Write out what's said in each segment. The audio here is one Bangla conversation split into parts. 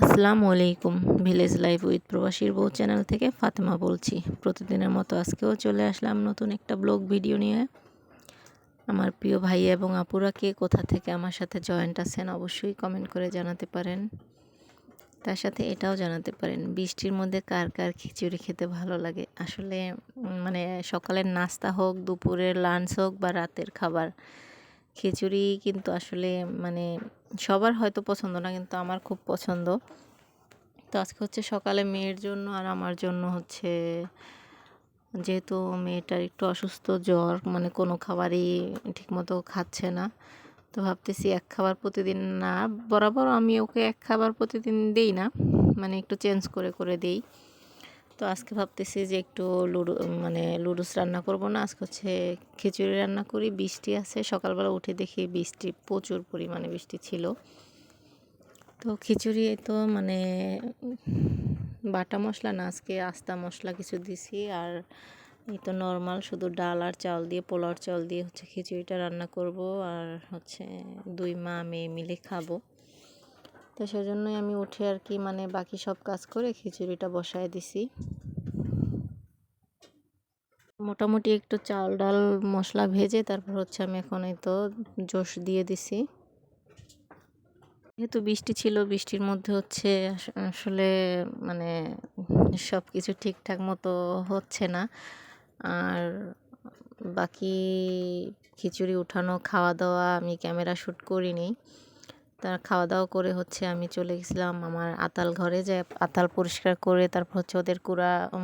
আসসালামু আলাইকুম। ভিলেজ লাইফ উইথ প্রবাসীর বউ চ্যানেল থেকে ফাতেমা বলছি। প্রতিদিনের মতো আজকেও চলে আসলাম নতুন একটা ব্লগ ভিডিও নিয়ে। আমার প্রিয় ভাই এবং আপুরা কে কোথা থেকে আমার সাথে জয়েন্ট আছেন অবশ্যই কমেন্ট করে জানাতে পারেন। তার সাথে এটাও জানাতে পারেন বৃষ্টির মধ্যে কার কার খিচুড়ি খেতে ভালো লাগে। আসলে মানে সকালের নাস্তা হোক, দুপুরের লাঞ্চ হোক বা রাতের খাবার, খিচুড়ি কিন্তু আসলে মানে সবার হয়তো পছন্দ না, কিন্তু আমার খুব পছন্দ। তো আজকে হচ্ছে সকালে মেয়ের জন্য আর আমার জন্য হচ্ছে, যেহেতু মেয়েটার একটু অসুস্থ, জ্বর, মানে কোনো খাবারই ঠিকমতো খাচ্ছে না। তো ভাবতেছি এক খাবার প্রতিদিন না, বরাবর আমি ওকে এক খাবার প্রতিদিন দেই না, মানে একটু চেঞ্জ করে করে দেই। তো আজকে ভাবতেছি যে একটু লুডুস রান্না করব না, আজকে হচ্ছে খিচুড়ি রান্না করি। বৃষ্টি আছে, সকালবেলা উঠে দেখি বৃষ্টি, প্রচুর পরিমাণে বৃষ্টি ছিল। তো খিচুড়ি তো মানে বাটা মশলা না, আজকে আস্তা মশলা কিছু দিছি। আর এই তো নর্মাল শুধু ডাল আর চাল দিয়ে, পোলাওর চাল দিয়ে হচ্ছে খিচুড়িটা রান্না করব। আর হচ্ছে দুই মা মেয়ে মিলে খাবো। তো সেজন্যই আমি উঠে আর কি মানে বাকি সব কাজ করে খিচুড়িটা বসায় দিছি। মোটামুটি একটু চাল ডাল মশলা ভেজে তারপর হচ্ছে আমি এখন এই তো জোশ দিয়ে দিছি। যেহেতু বৃষ্টি ছিল, বৃষ্টির মধ্যে হচ্ছে আসলে মানে সব কিছু ঠিকঠাক মতো হচ্ছে না। আর বাকি খিচুড়ি উঠানো, খাওয়া দাওয়া আমি ক্যামেরা শ্যুট করিনি। তার খাওয়া দাওয়া করে হচ্ছে আমি চলে গেছিলাম আমার আতাল ঘরে, যে আতাল পরিষ্কার করে তারপর হচ্ছে ওদের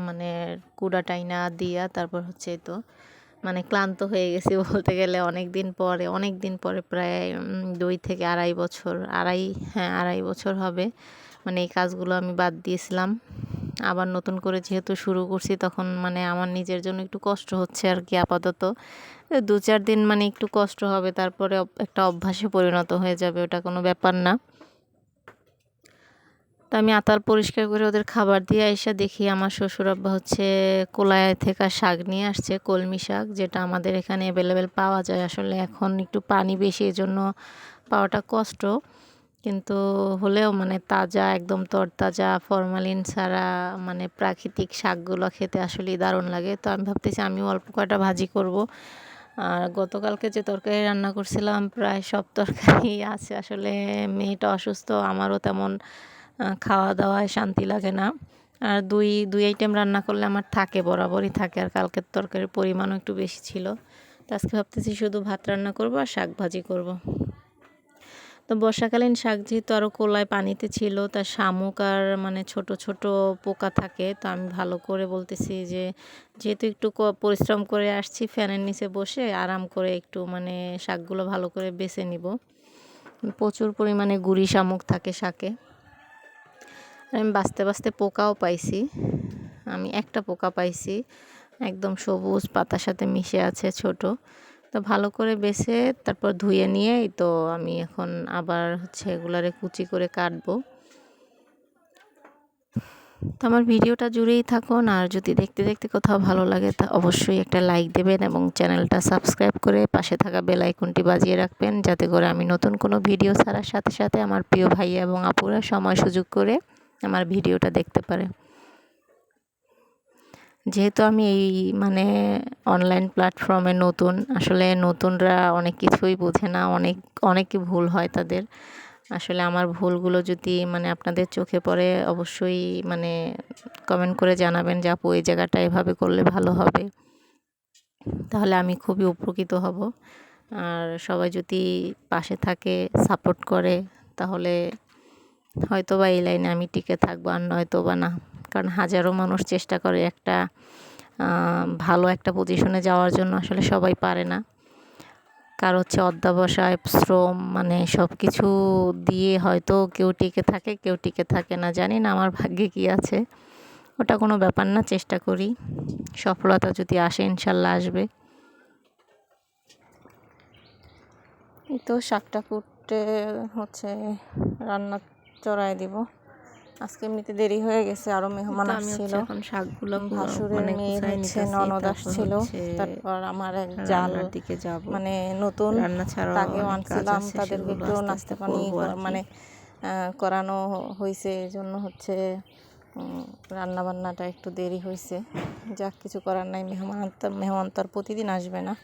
মানে কুড়া টাইনা দিয়া তারপর হচ্ছে তো মানে ক্লান্ত হয়ে গেছি বলতে গেলে। অনেক দিন পরে প্রায় 2 থেকে আড়াই বছর, আড়াই বছর হবে মানে এই কাজগুলো আমি বাদ দিয়েছিলাম। আবার নতুন করে যেহেতু শুরু করছি, তখন মানে আমার নিজের জন্য একটু কষ্ট হচ্ছে আর কি। আপাতত 2-4 দিন মানে একটু কষ্ট হবে, তারপরে একটা অভ্যাসে পরিণত হয়ে যাবে, ওটা কোনো ব্যাপার না। তো আমি আতাল পরিষ্কার করে ওদের খাবার দিয়ে এসে দেখি আমার শ্বশুর আব্বা হচ্ছে কোলায় থেকে শাক নিয়ে আসছে, কলমি শাক, যেটা আমাদের এখানে অ্যাভেলেবেল পাওয়া যায়। আসলে এখন একটু পানি বেশি, এই জন্য পাওয়াটা কষ্ট, কিন্তু হলেও মানে তাজা, একদম তরতাজা, ফরমালিন ছাড়া মানে প্রাকৃতিক শাকগুলো খেতে আসলেই দারুণ লাগে। তো আমি ভাবতেছি আমিও অল্প কয়টা ভাজি করব। আর গতকালকে যে তরকারি রান্না করছিলাম প্রায় সব তরকারি আছে। আসলে মেয়েটা অসুস্থ, আমারও তেমন খাওয়া দাওয়ায় শান্তি লাগে না। আর দুই আইটেম রান্না করলে আমার থাকে, বরাবরই থাকে। আর কালকের তরকারির পরিমাণও একটু বেশি ছিল। তো আজকে ভাবতেছি শুধু ভাত রান্না করব আর শাক ভাজি করব। তো বর্ষাকালীন শাক যেহেতু আরও কোলায় পানিতে ছিল, তার শামুক আর মানে ছোট ছোট পোকা থাকে। তো আমি ভালো করে বলতেছি যে যেহেতু একটু পরিশ্রম করে আসছি, ফ্যানের নিচে বসে আরাম করে একটু মানে শাকগুলো ভালো করে বেছে নিব। প্রচুর পরিমাণে গুঁড়ি শামুক থাকে শাকে। আমি বাছতে বাছতে পোকাও পাইছি, আমি একটা পোকা পাইছি, একদম সবুজ পাতার সাথে মিশে আছে ছোট। তো ভালো করে বেছে তারপর ধুয়ে নিয়েই তো আমি এখন আবার হচ্ছে এগুলারে কুচি করে কাটবো। তো আমার ভিডিওটা জুড়েই থাকুন, আর যদি দেখতে দেখতে কোথাও ভালো লাগে তা অবশ্যই একটা লাইক দেবেন এবং চ্যানেলটা সাবস্ক্রাইব করে পাশে থাকা বেল আইকনটি বাজিয়ে রাখবেন, যাতে করে আমি নতুন কোনো ভিডিও ছাড়ার সাথে সাথে আমার প্রিয় ভাইয়া এবং আপুরা সময় সুযোগ করে আমার ভিডিওটা দেখতে পারে। যেহেতু আমি এই মানে অনলাইন প্ল্যাটফর্মে নতুন, আসলে নতুনরা অনেক কিছুই বোঝে না, অনেক ভুল হয় তাদের। আসলে আমার ভুলগুলো যদি মানে আপনাদের চোখে পড়ে অবশ্যই মানে কমেন্ট করে জানাবেন যে আপু এই জায়গাটা এভাবে করলে ভালো হবে, তাহলে আমি খুবই উপকৃত হব। আর সবাই যদি পাশে থাকে, সাপোর্ট করে, তাহলে হয়তো বা এই লাইনে আমি টিকে থাকবো, আর নয়তো বা না। কারণ হাজারো মানুষ চেষ্টা করে একটা ভালো একটা পজিশনে যাওয়ার জন্য, আসলে সবাই পারে না। কার হচ্ছে অধ্যবসায়, শ্রম, মানে সব কিছু দিয়ে হয়তো কেউ টিকে থাকে, কেউ টিকে থাকে না। জানি না আমার ভাগ্যে কী আছে, ওটা কোনো ব্যাপার না। চেষ্টা করি, সফলতা যদি আসে ইনশাল্লাহ আসবে। এই তো শাকটা কুটে হচ্ছে রান্না চড়াই দিব। আজকে এমনিতে দেরি হয়ে গেছে, আরো মেহমান আসছিল। এখন শাকগুলো ভাসুরের মানে মেয়ের গুছাই হচ্ছে নিতেছি, ননদ তারপর আসছিল। হচ্ছে তারপর আমার এক জাল রান্নার দিকে যাব। মানে নতুন রান্না ছাড়াও তাকেও অনেক কাজ আনছিলাম, আছে, তাদেরকে সেগুলো একটু আস্তে নাস্তা আস্তে পানি করবো আর কি। মানে করানো হয়েছে, এই জন্য হচ্ছে রান্নাবান্নাটা একটু দেরি হয়েছে। যাক, কিছু করার নাই, মেহমান তো আর প্রতিদিন আসবে না।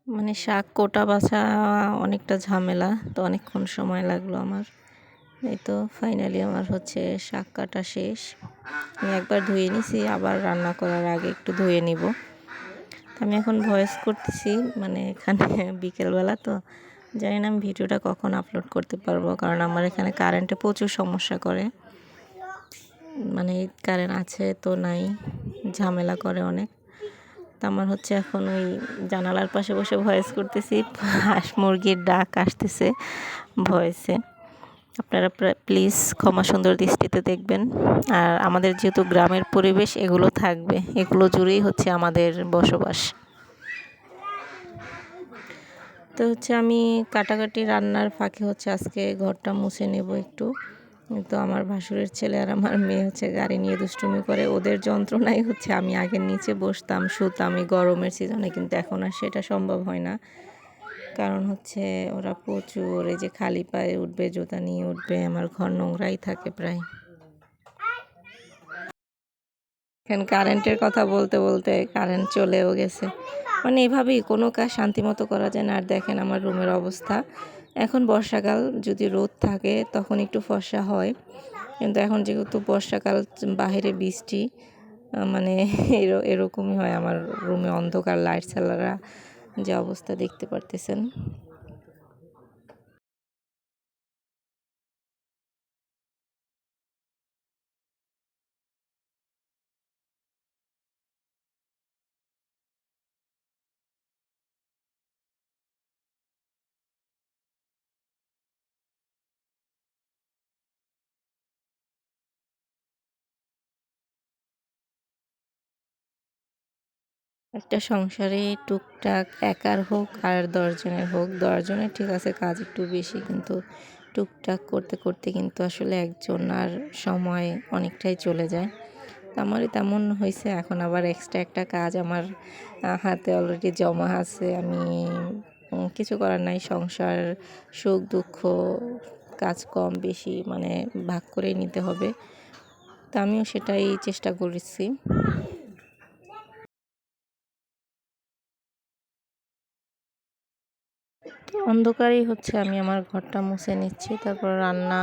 মানে শাক কোটা বাছা অনেকটা ঝামেলা, তো অনেকক্ষণ সময় লাগলো আমার। এই তো ফাইনালি আমার হচ্ছে শাক কাটা শেষ। আমি একবার ধুয়ে নিছি, আবার রান্না করার আগে একটু ধুয়ে নিব। আমি এখন ভয়েস করতেছি, মানে এখানে বিকেলবেলা তো জানি না আমি ভিডিওটা কখন আপলোড করতে পারবো, কারণ আমার এখানে কারেন্টে প্রচুর সমস্যা করে। মানে কারেন্ট আছে তো নাই, ঝামেলা করে অনেক। তো আমার হচ্ছে এখন ওই জানালার পাশে বসে ভয়েস করতেছি, হাঁস মুরগির ডাক আসতেছে ভয়েসে। আপনারা প্লিজ ক্ষমা সুন্দর দৃষ্টিতে দেখবেন। আর আমাদের যেহেতু গ্রামের পরিবেশ, এগুলো থাকবে, এগুলো জুড়েই হচ্ছে আমাদের বসবাস। তো হচ্ছে আমি কাটাকাটি রান্নার ফাঁকে হচ্ছে আজকে ঘরটা মুছে নেব একটু। তো আমার ভাসুরের ছেলে আর আমার মেয়ে হচ্ছে গাড়ি নিয়ে দুষ্টুমি করে, ওদের যন্ত্রণাই হচ্ছে আমি আগে নিচে বসতাম, শুতাম এই গরমের সিজনে, কিন্তু এখন আর সেটা সম্ভব হয় না। কারণ হচ্ছে ওরা প্রচুর এই যে খালি পায়ে উঠবে, জুতা নিয়ে উঠবে, আমার ঘর নোংরাই থাকে প্রায়। এখন কারেন্টের কথা বলতে বলতে কারেন্ট চলেও গেছে। মানে এভাবেই কোনো কাজ শান্তিমতো করা যায় না। আর দেখেন আমার রুমের অবস্থা। এখন বর্ষাকাল, যদি রোদ থাকে তখন একটু ফর্সা হয়, কিন্তু এখন যেহেতু বর্ষাকাল, বাহিরে বৃষ্টি, মানে এরকমই হয়। আমার রুমে অন্ধকার, লাইট ছাড়া যে অবস্থা দেখতে পারতেছেন। একটা সংসারে টুকটাক একার হোক আর 10 জনের হোক, 10 জনের ঠিক আছে কাজ একটু বেশি, কিন্তু টুকটাক করতে করতে কিন্তু আসলে একজন আর সময় অনেকটাই চলে যায়। তো আমারই তেমন হয়েছে। এখন আবার এক্সট্রা একটা কাজ আমার হাতে অলরেডি জমা আছে। আমি কিছু করার নাই, সংসার সুখ দুঃখ কাজ কম বেশি মানে ভাগ করেই নিতে হবে। তো আমিও সেটাই চেষ্টা করেছি। তো অন্ধকারেই হচ্ছে আমি আমার ঘরটা মুছে নিচ্ছি। তারপর রান্না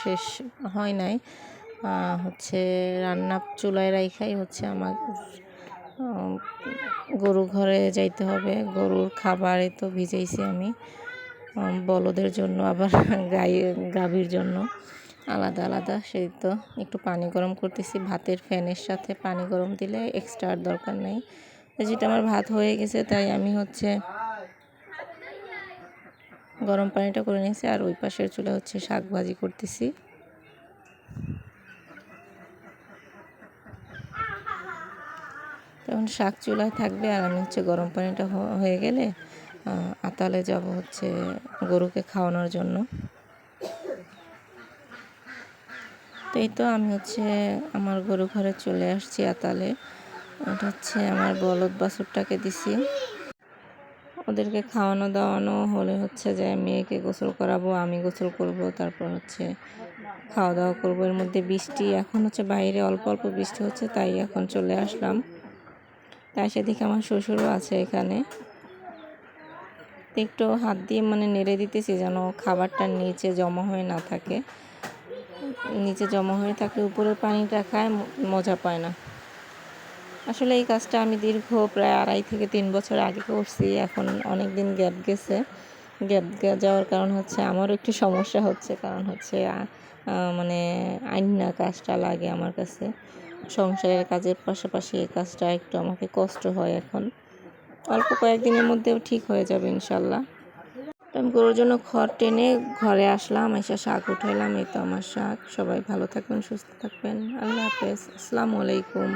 শেষ হয় নাই, হচ্ছে রান্না চুলায় রাইখাই হচ্ছে আমার গরু ঘরে যাইতে হবে। গরুর খাবারে তো ভিজাইছি আমি, বলদের জন্য আবার গাভীর জন্য আলাদা আলাদা। সেই তো একটু পানি গরম করতেছি, ভাতের ফ্যানের সাথে পানি গরম দিলে এক্সট্রা আর দরকার নেই। যেটা আমার ভাত হয়ে গেছে, তাই আমি হচ্ছে গরম পানিটা করে নিয়েছি। আর ওই পাশের চুলা হচ্ছে শাক ভাজি করতেছি। তখন শাক চুলায় থাকবে, আর আমি হচ্ছে গরম পানিটা হয়ে গেলে আতালে যাব হচ্ছে গরুকে খাওয়ানোর জন্য। তো এই তো আমি হচ্ছে আমার গরু ঘরে চলে আসছি আতালে। এটা হচ্ছে আমার বলদ বাছুরটাকে দিছি। ওদেরকে খাওয়ানো দাওয়ানো হলে হচ্ছে যে মেয়েকে গোসল করাবো, আমি গোসল করব, তারপর হচ্ছে খাওয়া দাওয়া করবো। এর মধ্যে বৃষ্টি, এখন হচ্ছে বাইরে অল্প অল্প বৃষ্টি হচ্ছে, তাই এখন চলে আসলাম। তাই সেদিকে আমার শ্বশুরও আছে এখানে। একটু হাত দিয়ে মানে নেড়ে দিতেছি যেন খাবারটা নিচে জমা হয়ে না থাকে। নিচে জমা হয়ে থাকলে উপরের পানিটা খায়, মজা পায় না। আসলে এই কাজটা আমি দীর্ঘ প্রায় 2.5 থেকে 3 বছর আগে করছি। এখন অনেক দিন গ্যাপ গেছে। গ্যাপ যাওয়ার কারণ হচ্ছে আমারও একটু সমস্যা হচ্ছে, কারণ হচ্ছে মানে আইনা কাজটা লাগে আমার কাছে। সংসারের কাজের পাশাপাশি এই কাজটা একটু আমাকে কষ্ট হয় এখন। অল্প কয়েকদিনের মধ্যেও ঠিক হয়ে যাবে ইনশাল্লাহ। তো আমি গরুর জন্য খড় টেনে ঘরে আসলাম, এসে শাক উঠাইলাম। এই তো আমার শাক। সবাই ভালো থাকবেন, সুস্থ থাকবেন। আল্লাহ হাফেজ, আসসালামু আলাইকুম।